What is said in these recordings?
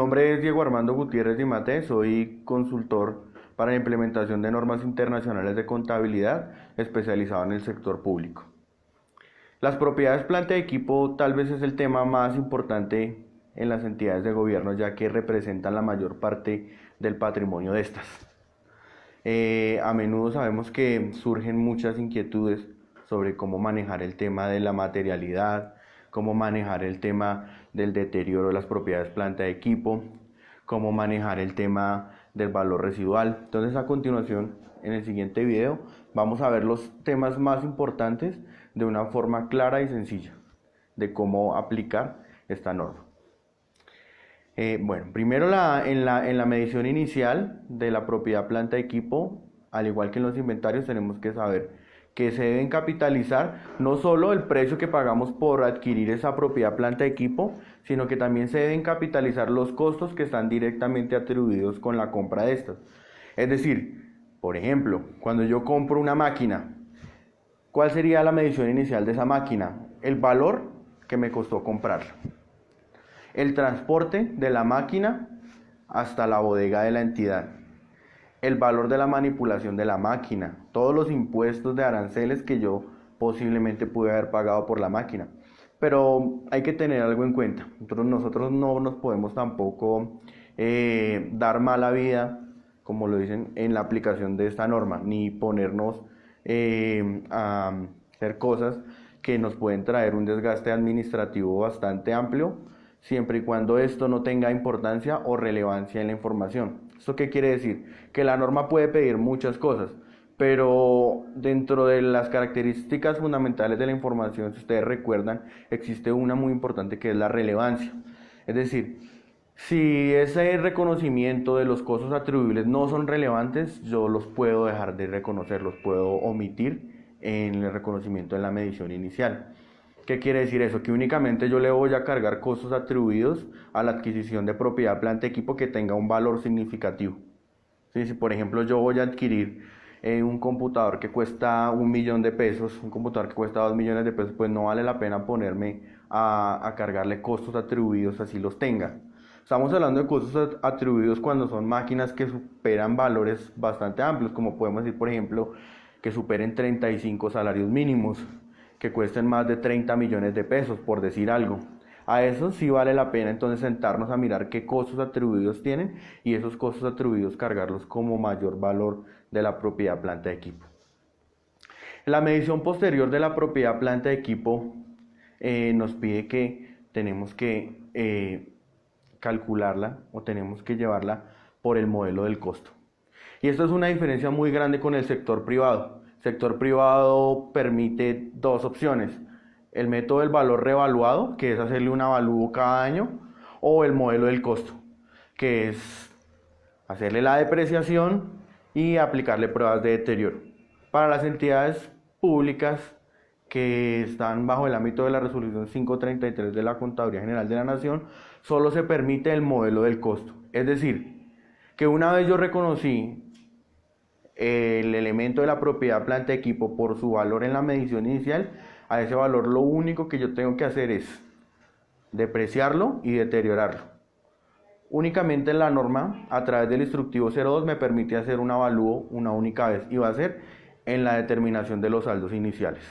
nombre es Diego Armando Gutiérrez Di Mate, soy consultor para la implementación de normas internacionales de contabilidad especializado en el sector público. Las propiedades planta y equipo tal vez es el tema más importante en las entidades de gobierno, ya que representan la mayor parte del patrimonio de estas. A menudo sabemos que surgen muchas inquietudes sobre cómo manejar el tema de la materialidad, cómo manejar el tema del deterioro de las propiedades planta de equipo, cómo manejar el tema del valor residual. Entonces, a continuación, en el siguiente video, vamos a ver los temas más importantes de una forma clara y sencilla de cómo aplicar esta norma. Primero en la medición inicial de la propiedad planta de equipo, al igual que en los inventarios, tenemos que saber que se deben capitalizar no solo el precio que pagamos por adquirir esa propiedad planta de equipo, sino que también se deben capitalizar los costos que están directamente atribuidos con la compra de estas. Es decir, por ejemplo, cuando yo compro una máquina, ¿cuál sería la medición inicial de esa máquina? El valor que me costó comprarla. El transporte de la máquina hasta la bodega de la entidad. El valor de la manipulación de la máquina. Todos los impuestos de aranceles que yo posiblemente pude haber pagado por la máquina. Pero hay que tener algo en cuenta. Nosotros no nos podemos tampoco dar mala vida, como lo dicen, en la aplicación de esta norma, ni ponernos a hacer cosas que nos pueden traer un desgaste administrativo bastante amplio, siempre y cuando esto no tenga importancia o relevancia en la información. ¿Esto qué quiere decir? Que la norma puede pedir muchas cosas, pero dentro de las características fundamentales de la información, si ustedes recuerdan, existe una muy importante que es la relevancia. Es decir, si ese reconocimiento de los costos atribuibles no son relevantes, yo los puedo dejar de reconocer, los puedo omitir en el reconocimiento en la medición inicial. ¿Qué quiere decir eso? Que únicamente yo le voy a cargar costos atribuidos a la adquisición de propiedad, planta, equipo que tenga un valor significativo. ¿Sí? Si por ejemplo yo voy a adquirir un computador que cuesta 1.000.000 de pesos, un computador que cuesta 2 millones de pesos, pues no vale la pena ponerme a cargarle costos atribuidos así los tenga. Estamos hablando de costos atribuidos cuando son máquinas que superan valores bastante amplios, como podemos decir por ejemplo que superen 35 salarios mínimos, que cuesten más de 30 millones de pesos, por decir algo. A eso sí vale la pena entonces sentarnos a mirar qué costos atribuidos tienen y esos costos atribuidos cargarlos como mayor valor de la propiedad planta de equipo. La medición posterior de la propiedad planta de equipo nos pide que tenemos que calcularla o tenemos que llevarla por el modelo del costo. Y esto es una diferencia muy grande con el sector privado. El sector privado permite dos opciones: el método del valor reevaluado, que es hacerle un avalúo cada año, o el modelo del costo, que es hacerle la depreciación y aplicarle pruebas de deterioro. Para las entidades públicas que están bajo el ámbito de la resolución 533 de la Contaduría General de la Nación, solo se permite el modelo del costo. Es decir, que una vez yo reconocí el elemento de la propiedad planta de equipo por su valor en la medición inicial, a ese valor lo único que yo tengo que hacer es depreciarlo y deteriorarlo. Únicamente la norma, a través del instructivo 02, me permite hacer un avalúo una única vez y va a ser en la determinación de los saldos iniciales.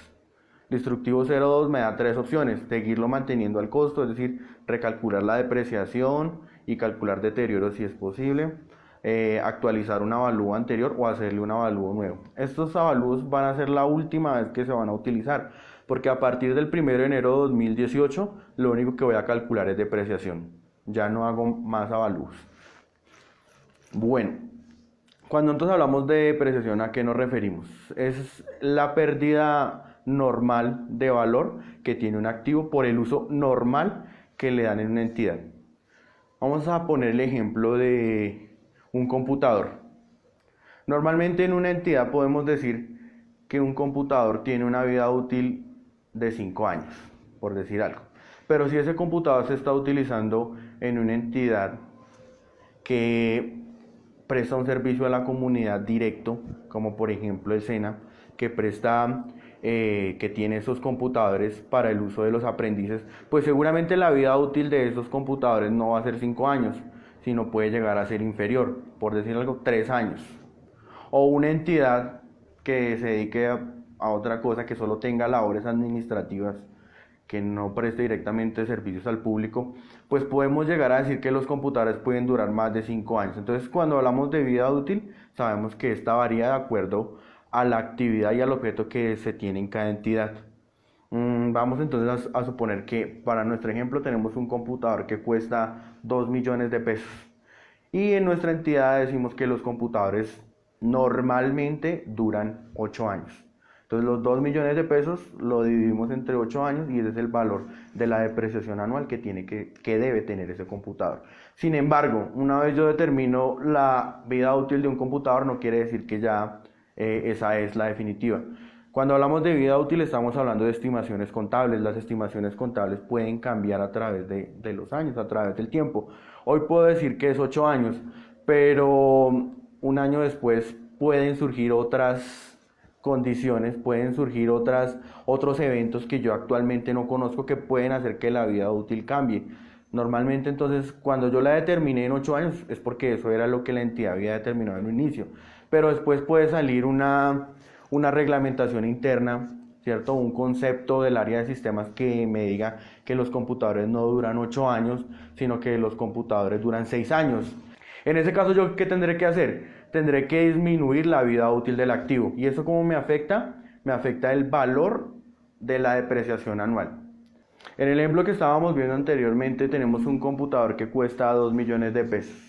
El instructivo 02 me da tres opciones: seguirlo manteniendo al costo, es decir, recalcular la depreciación y calcular deterioro si es posible, actualizar un avalúo anterior o hacerle un avalúo nuevo. Estos avalúos van a ser la última vez que se van a utilizar, porque a partir del 1 de enero de 2018 lo único que voy a calcular es depreciación, ya no hago más avalúos. Bueno, cuando entonces hablamos de depreciación, ¿a qué nos referimos? Es la pérdida normal de valor que tiene un activo por el uso normal que le dan en una entidad. Vamos a poner el ejemplo de un computador. Normalmente en una entidad podemos decir que un computador tiene una vida útil de 5 años, por decir algo. Pero si ese computador se está utilizando en una entidad que presta un servicio a la comunidad directo, como por ejemplo el SENA, que tiene esos computadores para el uso de los aprendices, pues seguramente la vida útil de esos computadores no va a ser 5 años, sino puede llegar a ser inferior, por decir algo, 3 años. O una entidad que se dedique a otra cosa, que solo tenga labores administrativas, que no preste directamente servicios al público, pues podemos llegar a decir que los computadores pueden durar más de 5 años. Entonces, cuando hablamos de vida útil, sabemos que esta varía de acuerdo a la actividad y al objeto que se tiene en cada entidad. Vamos entonces a suponer que para nuestro ejemplo tenemos un computador que cuesta 2 millones de pesos. Y en nuestra entidad decimos que los computadores normalmente duran 8 años. Entonces los 2 millones de pesos lo dividimos entre 8 años y ese es el valor de la depreciación anual que debe tener ese computador. Sin embargo, una vez yo determino la vida útil de un computador, no quiere decir que ya esa es la definitiva. Cuando hablamos de vida útil estamos hablando de estimaciones contables. Las estimaciones contables pueden cambiar a través de los años, a través del tiempo. Hoy puedo decir que es 8 años, pero un año después pueden surgir otras condiciones, pueden surgir otros eventos que yo actualmente no conozco que pueden hacer que la vida útil cambie. Normalmente entonces cuando yo la determiné en 8 años es porque eso era lo que la entidad había determinado en un inicio, pero después puede salir una reglamentación interna, ¿cierto? Un concepto del área de sistemas que me diga que los computadores no duran 8 años, sino que los computadores duran 6 años. En ese caso, ¿yo qué tendré que hacer? Tendré que disminuir la vida útil del activo. ¿Y eso cómo me afecta? Me afecta el valor de la depreciación anual. En el ejemplo que estábamos viendo anteriormente, tenemos un computador que cuesta 2 millones de pesos.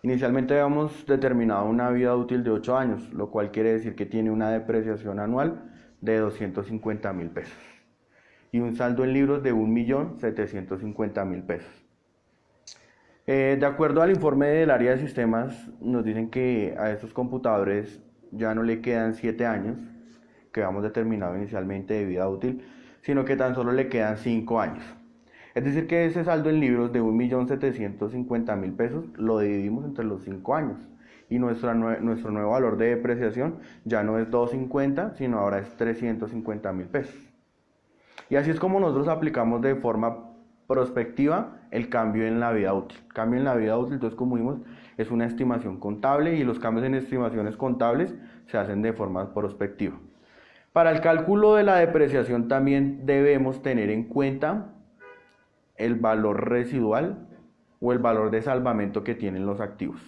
Inicialmente habíamos determinado una vida útil de 8 años, lo cual quiere decir que tiene una depreciación anual de 250.000 pesos y un saldo en libros de 1.750.000 pesos. De acuerdo al informe del área de sistemas, nos dicen que a estos computadores ya no le quedan 7 años, que habíamos determinado inicialmente de vida útil, sino que tan solo le quedan 5 años. Es decir, que ese saldo en libros de 1.750.000 pesos lo dividimos entre los 5 años. Y nuestro nuevo valor de depreciación ya no es 250, sino ahora es 350.000 pesos. Y así es como nosotros aplicamos de forma prospectiva el cambio en la vida útil. Cambio en la vida útil, entonces como vimos, es una estimación contable y los cambios en estimaciones contables se hacen de forma prospectiva. Para el cálculo de la depreciación también debemos tener en cuenta el valor residual o el valor de salvamento que tienen los activos.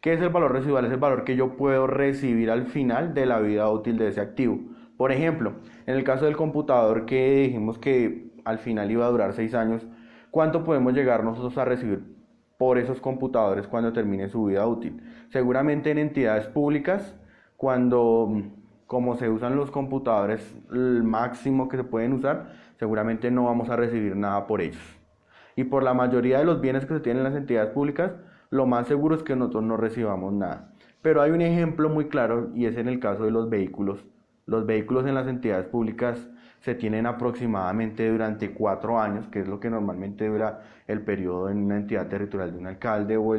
¿Qué es el valor residual? Es el valor que yo puedo recibir al final de la vida útil de ese activo. Por ejemplo, en el caso del computador que dijimos que al final iba a durar 6 años, ¿cuánto podemos llegar nosotros a recibir por esos computadores cuando termine su vida útil? Seguramente en entidades públicas, como se usan los computadores, el máximo que se pueden usar, seguramente no vamos a recibir nada por ellos. Y por la mayoría de los bienes que se tienen en las entidades públicas, lo más seguro es que nosotros no recibamos nada. Pero hay un ejemplo muy claro y es en el caso de los vehículos. Los vehículos en las entidades públicas se tienen aproximadamente durante 4 años, que es lo que normalmente dura el periodo en una entidad territorial de un alcalde o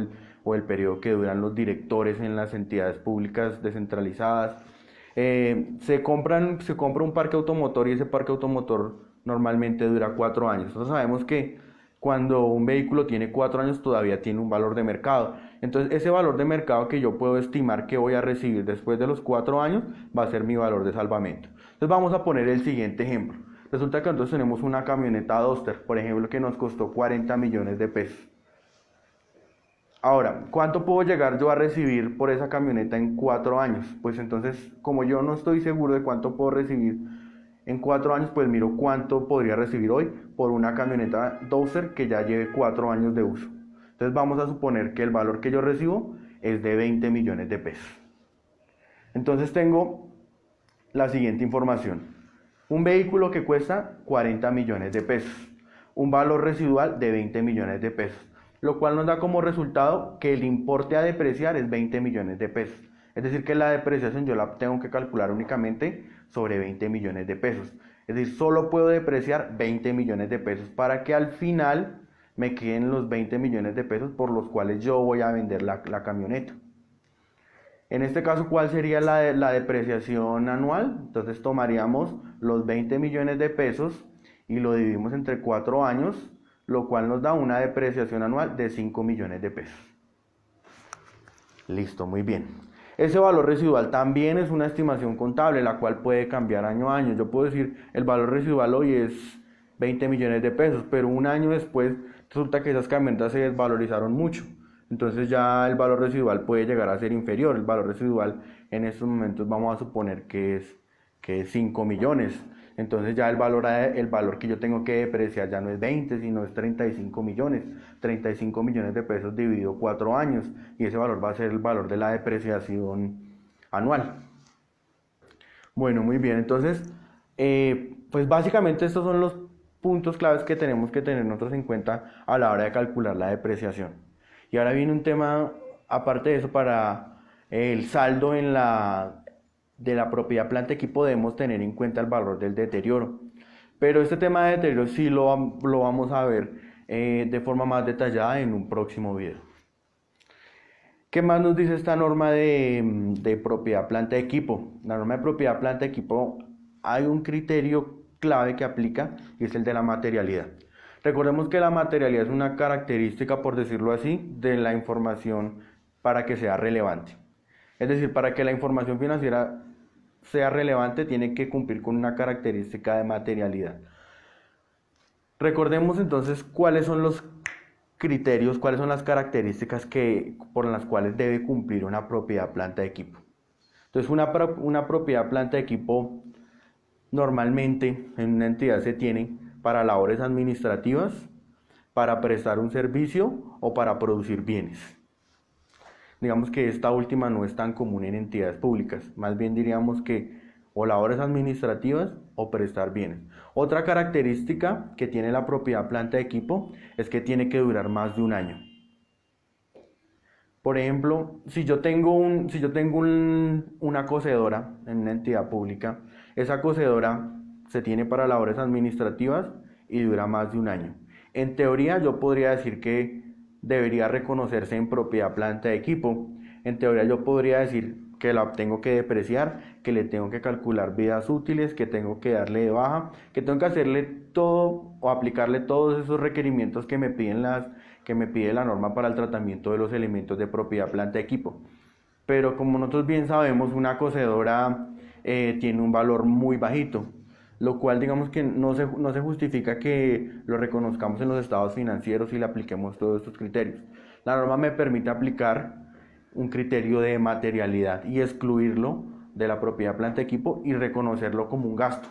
el periodo que duran los directores en las entidades públicas descentralizadas. Se compra un parque automotor y ese parque automotor normalmente dura 4 años. Nosotros sabemos que cuando un vehículo tiene 4 años todavía tiene un valor de mercado. Entonces ese valor de mercado que yo puedo estimar que voy a recibir después de los 4 años va a ser mi valor de salvamento. Entonces vamos a poner el siguiente ejemplo. Resulta que entonces tenemos una camioneta Duster, por ejemplo, que nos costó 40 millones de pesos. Ahora, ¿cuánto puedo llegar yo a recibir por esa camioneta en 4 años? Pues entonces, como yo no estoy seguro de cuánto puedo recibir en 4 años, pues miro cuánto podría recibir hoy por una camioneta Duster que ya lleve 4 años de uso. Entonces vamos a suponer que el valor que yo recibo es de 20 millones de pesos. Entonces tengo la siguiente información. Un vehículo que cuesta 40 millones de pesos. Un valor residual de 20 millones de pesos. Lo cual nos da como resultado que el importe a depreciar es 20 millones de pesos. Es decir, que la depreciación yo la tengo que calcular únicamente sobre 20 millones de pesos. Es decir, solo puedo depreciar 20 millones de pesos para que al final me queden los 20 millones de pesos por los cuales yo voy a vender la camioneta. En este caso, ¿cuál sería la depreciación anual? Entonces tomaríamos los 20 millones de pesos y lo dividimos entre 4 años, lo cual nos da una depreciación anual de 5 millones de pesos. Listo, muy bien. Ese valor residual también es una estimación contable, la cual puede cambiar año a año. Yo puedo decir, el valor residual hoy es 20 millones de pesos, pero un año después resulta que esas camionetas se desvalorizaron mucho. Entonces ya el valor residual puede llegar a ser inferior. El valor residual en estos momentos vamos a suponer que es 5 millones. Entonces ya el valor que yo tengo que depreciar ya no es 20, sino es 35 millones. 35 millones de pesos dividido 4 años. Y ese valor va a ser el valor de la depreciación anual. Bueno, muy bien. Entonces, pues básicamente estos son los puntos claves que tenemos que tener nosotros en cuenta a la hora de calcular la depreciación. Y ahora viene un tema, aparte de eso, para el saldo de la propiedad planta equipo debemos tener en cuenta el valor del deterioro. Pero este tema de deterioro sí lo vamos a ver de forma más detallada en un próximo video. ¿Qué más nos dice esta norma de propiedad planta equipo? La norma de propiedad planta equipo, hay un criterio clave que aplica y es el de la materialidad. Recordemos que la materialidad es una característica, por decirlo así, de la información para que sea relevante. Es decir, para que la información financiera sea relevante tiene que cumplir con una característica de materialidad. Recordemos entonces cuáles son los criterios, cuáles son las características por las cuales debe cumplir una propiedad planta de equipo. Entonces una propiedad planta de equipo normalmente en una entidad se tiene para labores administrativas, para prestar un servicio o para producir bienes. Digamos que esta última no es tan común en entidades públicas, más bien diríamos que o labores administrativas o prestar bienes. Otra característica que tiene la propiedad planta de equipo es que tiene que durar más de un año. Por ejemplo, si yo tengo una cocedora en una entidad pública, esa cocedora se tiene para labores administrativas y dura más de un año. En teoría yo podría decir que debería reconocerse en propiedad planta de equipo. En teoría yo podría decir que la tengo que depreciar, que le tengo que calcular vidas útiles, que tengo que darle de baja, que tengo que hacerle todo o aplicarle todos esos requerimientos que me pide la norma para el tratamiento de los elementos de propiedad planta de equipo. Pero como nosotros bien sabemos, una cocedora tiene un valor muy bajito, lo cual digamos que no se justifica que lo reconozcamos en los estados financieros y le apliquemos todos estos criterios. La norma me permite aplicar un criterio de materialidad y excluirlo de la propiedad planta equipo y reconocerlo como un gasto.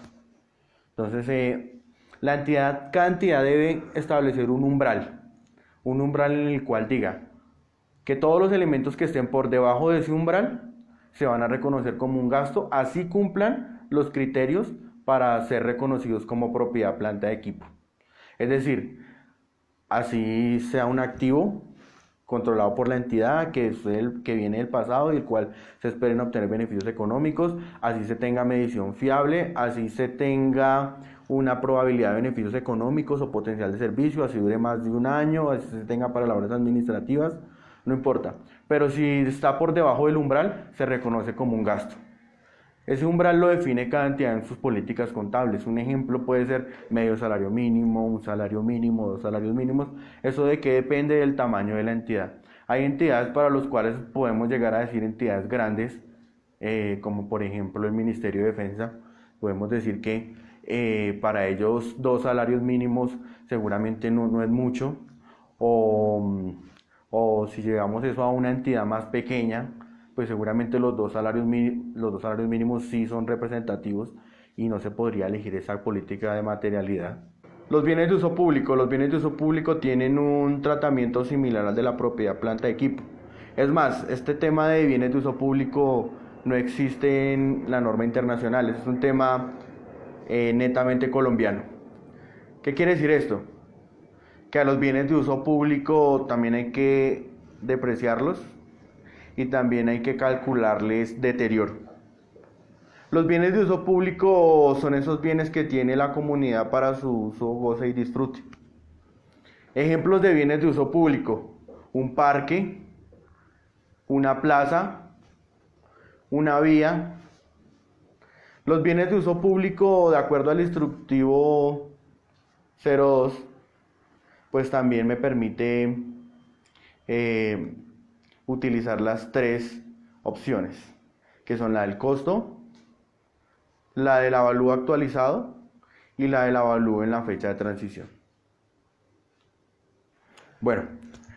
Entonces, cada entidad debe establecer un umbral en el cual diga que todos los elementos que estén por debajo de ese umbral se van a reconocer como un gasto, así cumplan los criterios para ser reconocidos como propiedad planta de equipo. Es decir, así sea un activo controlado por la entidad, que es el que viene del pasado y el cual se esperen obtener beneficios económicos, así se tenga medición fiable, así se tenga una probabilidad de beneficios económicos o potencial de servicio, así dure más de un año, así se tenga para labores administrativas, no importa. Pero si está por debajo del umbral, se reconoce como un gasto. Ese umbral lo define cada entidad en sus políticas contables. Un ejemplo puede ser medio salario mínimo, un salario mínimo, 2 salarios mínimos. Eso de qué depende del tamaño de la entidad. Hay entidades para las cuales podemos llegar a decir entidades grandes, como por ejemplo el Ministerio de Defensa. Podemos decir que para ellos 2 salarios mínimos seguramente no es mucho. O si llegamos eso a una entidad más pequeña, pues seguramente los dos salarios mínimos sí son representativos y no se podría elegir esa política de materialidad. Los bienes de uso público tienen un tratamiento similar al de la propiedad planta de equipo. Es más, este tema de bienes de uso público no existe en la norma internacional, es un tema netamente colombiano. ¿Qué quiere decir esto? Que a los bienes de uso público también hay que depreciarlos y también hay que calcularles deterioro. Los bienes de uso público son esos bienes que tiene la comunidad para su uso, goce y disfrute. Ejemplos de bienes de uso público: un parque, una plaza, una vía. Los bienes de uso público, de acuerdo al instructivo 02, pues también me permite utilizar las tres opciones, que son la del costo, la del avalúo actualizado y la del avalúo en la fecha de transición. Bueno,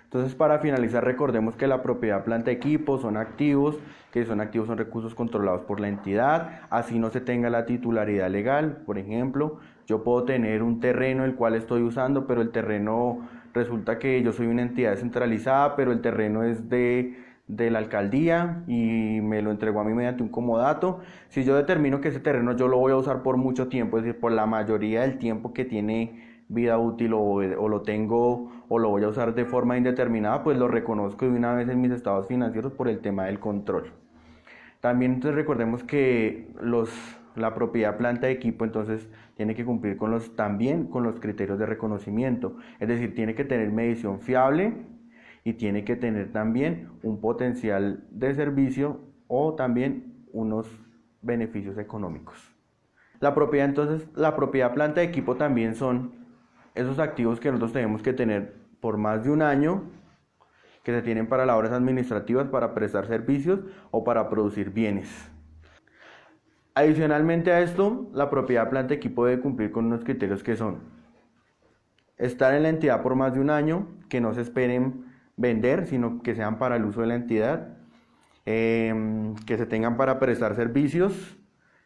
entonces para finalizar recordemos que la propiedad, planta, equipo son activos, son recursos controlados por la entidad, así no se tenga la titularidad legal. Por ejemplo, yo puedo tener un terreno el cual estoy usando, pero el terreno resulta que yo soy una entidad descentralizada, pero el terreno es de la alcaldía y me lo entregó a mí mediante un comodato. Si yo determino que ese terreno yo lo voy a usar por mucho tiempo, es decir, por la mayoría del tiempo que tiene vida útil o lo tengo o lo voy a usar de forma indeterminada, pues lo reconozco de una vez en mis estados financieros por el tema del control. También entonces recordemos que la propiedad, planta, equipo entonces tiene que cumplir también con los criterios de reconocimiento, es decir, tiene que tener medición fiable y tiene que tener también un potencial de servicio o también unos beneficios económicos. La propiedad, planta, equipo también son esos activos que nosotros tenemos que tener por más de un año, que se tienen para labores administrativas, para prestar servicios o para producir bienes. Adicionalmente a esto, la propiedad, planta, equipo debe cumplir con unos criterios que son estar en la entidad por más de un año, que no se esperen vender, sino que sean para el uso de la entidad, que se tengan para prestar servicios,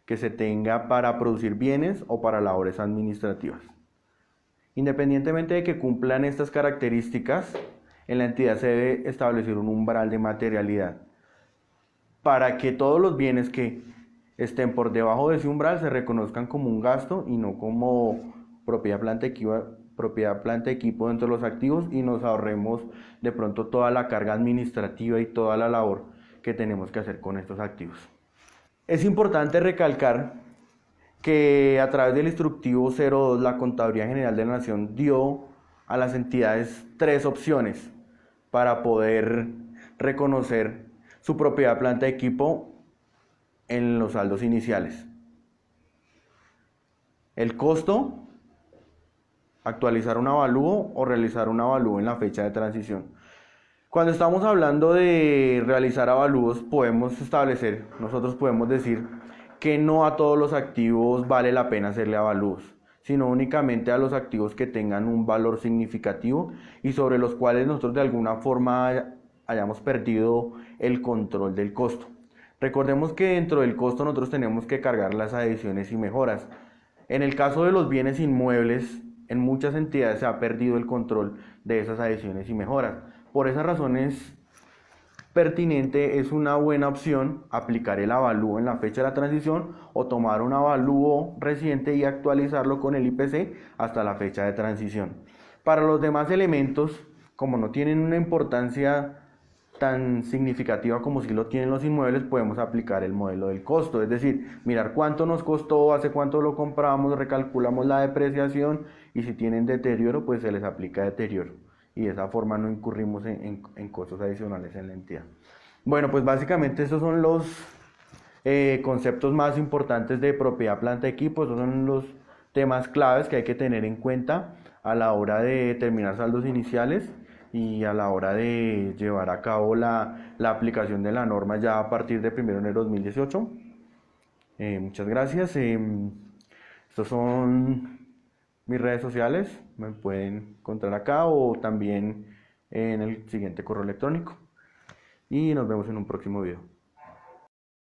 que se tenga para producir bienes o para labores administrativas. Independientemente de que cumplan estas características, en la entidad se debe establecer un umbral de materialidad para que todos los bienes que estén por debajo de ese umbral se reconozcan como un gasto y no como propiedad, planta, equipo dentro de los activos, y nos ahorremos de pronto toda la carga administrativa y toda la labor que tenemos que hacer con estos activos. Es importante recalcar que a través del instructivo 02 la Contaduría General de la Nación dio a las entidades tres opciones para poder reconocer su propiedad, planta, equipo en los saldos iniciales. El costo, actualizar un avalúo o realizar un avalúo en la fecha de transición. Cuando estamos hablando de realizar avalúos, nosotros podemos decir que no a todos los activos vale la pena hacerle avalúos, sino únicamente a los activos que tengan un valor significativo y sobre los cuales nosotros de alguna forma hayamos perdido el control del costo. Recordemos que dentro del costo nosotros tenemos que cargar las adiciones y mejoras. En el caso de los bienes inmuebles, en muchas entidades se ha perdido el control de esas adiciones y mejoras. Por esas razones, pertinente, es una buena opción aplicar el avalúo en la fecha de la transición o tomar un avalúo reciente y actualizarlo con el IPC hasta la fecha de transición. Para los demás elementos, como no tienen una importancia tan significativa como si lo tienen los inmuebles, podemos aplicar el modelo del costo, es decir, mirar cuánto nos costó, hace cuánto lo compramos, recalculamos la depreciación y si tienen deterioro, pues se les aplica deterioro. Y de esa forma no incurrimos en costos adicionales en la entidad. Bueno, pues básicamente estos son los conceptos más importantes de propiedad, planta, equipo. Estos son los temas claves que hay que tener en cuenta a la hora de determinar saldos iniciales y a la hora de llevar a cabo la aplicación de la norma ya a partir de 1 de enero de 2018. Muchas gracias. Estos son mis redes sociales, me pueden encontrar acá o también en el siguiente correo electrónico. Y nos vemos en un próximo video.